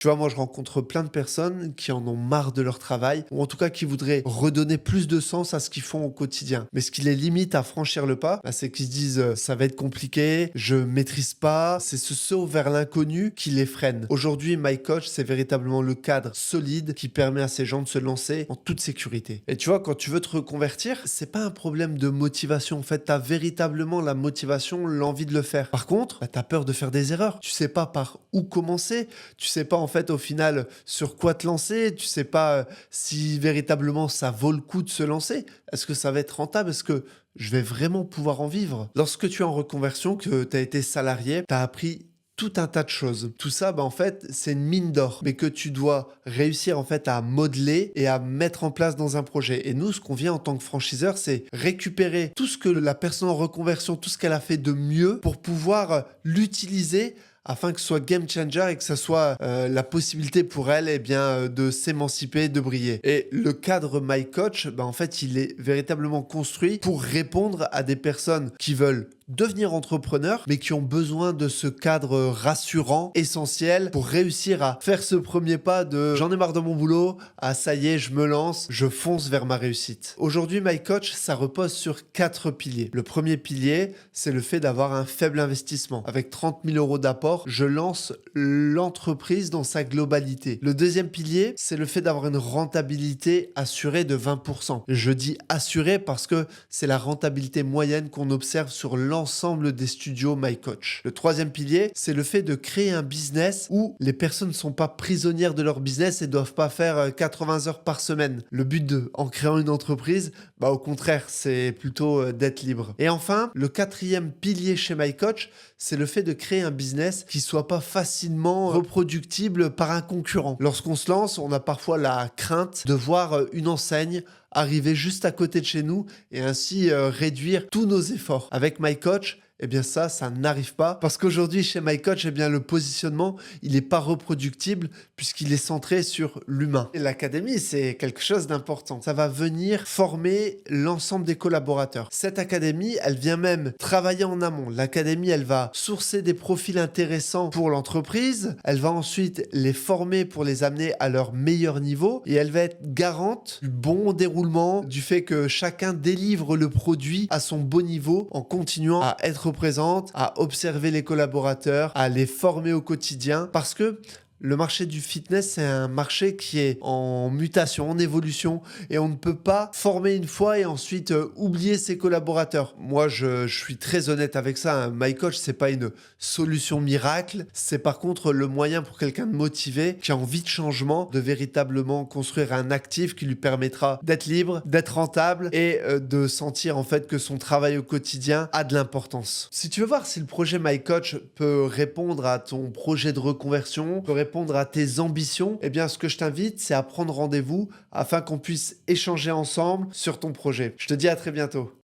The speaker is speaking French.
Tu vois, moi, je rencontre plein de personnes qui en ont marre de leur travail, ou en tout cas qui voudraient redonner plus de sens à ce qu'ils font au quotidien. Mais ce qui les limite à franchir le pas, bah, c'est qu'ils se disent ça va être compliqué, je maîtrise pas. C'est ce saut vers l'inconnu qui les freine. Aujourd'hui, My Coach, c'est véritablement le cadre solide qui permet à ces gens de se lancer en toute sécurité. Et tu vois, quand tu veux te reconvertir, c'est pas un problème de motivation. En fait, tu as véritablement la motivation, l'envie de le faire. Par contre, bah, tu as peur de faire des erreurs. Tu sais pas par où commencer, tu sais pas en fait au final sur quoi te lancer, tu sais pas si véritablement ça vaut le coup de se lancer. Est-ce que ça va être rentable? Est-ce que je vais vraiment pouvoir en vivre? Lorsque tu es en reconversion, que tu as été salarié, tu as appris tout un tas de choses. Tout ça, bah, en fait, c'est une mine d'or, mais que tu dois réussir en fait à modeler et à mettre en place dans un projet. Et nous, ce qu'on vient en tant que franchiseur, c'est récupérer tout ce que la personne en reconversion, tout ce qu'elle a fait de mieux pour pouvoir l'utiliser afin que ce soit game changer et que ça soit la possibilité pour elle de s'émanciper, de briller. Et le cadre My Coach, bah, en fait, il est véritablement construit pour répondre à des personnes qui veulent devenir entrepreneurs, mais qui ont besoin de ce cadre rassurant, essentiel, pour réussir à faire ce premier pas de j'en ai marre de mon boulot, à ça y est, je me lance, je fonce vers ma réussite. Aujourd'hui, My Coach, ça repose sur 4 piliers. Le premier pilier, c'est le fait d'avoir un faible investissement. Avec 30 000 euros d'apport, je lance l'entreprise dans sa globalité. Le deuxième pilier, c'est le fait d'avoir une rentabilité assurée de 20%. Je dis assurée parce que c'est la rentabilité moyenne qu'on observe sur l'ensemble des studios My Coach. Le troisième pilier, c'est le fait de créer un business où les personnes ne sont pas prisonnières de leur business et ne doivent pas faire 80 heures par semaine. Le but en créant une entreprise, bah, au contraire, c'est plutôt d'être libre. Et enfin, le quatrième pilier chez My Coach, c'est le fait de créer un business qui soit pas facilement reproductible par un concurrent. Lorsqu'on se lance, on a parfois la crainte de voir une enseigne arriver juste à côté de chez nous et ainsi réduire tous nos efforts. Avec My Coach, eh bien ça n'arrive pas parce qu'aujourd'hui chez My Coach, eh bien le positionnement, il n'est pas reproductible puisqu'il est centré sur l'humain. Et l'académie, c'est quelque chose d'important. Ça va venir former l'ensemble des collaborateurs. Cette académie, elle vient même travailler en amont. L'académie, elle va sourcer des profils intéressants pour l'entreprise. Elle va ensuite les former pour les amener à leur meilleur niveau et elle va être garante du bon déroulement, du fait que chacun délivre le produit à son bon niveau en continuant à être présente, à observer les collaborateurs, à les former au quotidien parce que le marché du fitness, c'est un marché qui est en mutation, en évolution, et on ne peut pas former une fois et ensuite oublier ses collaborateurs. Moi, je suis très honnête avec ça, hein. My Coach, c'est pas une solution miracle, c'est par contre le moyen pour quelqu'un de motivé, qui a envie de changement, de véritablement construire un actif qui lui permettra d'être libre, d'être rentable et de sentir en fait que son travail au quotidien a de l'importance. Si tu veux voir si le projet My Coach peut répondre à ton projet de reconversion, peut répondre à tes ambitions, eh bien ce que je t'invite, c'est à prendre rendez-vous afin qu'on puisse échanger ensemble sur ton projet. Je te dis à très bientôt.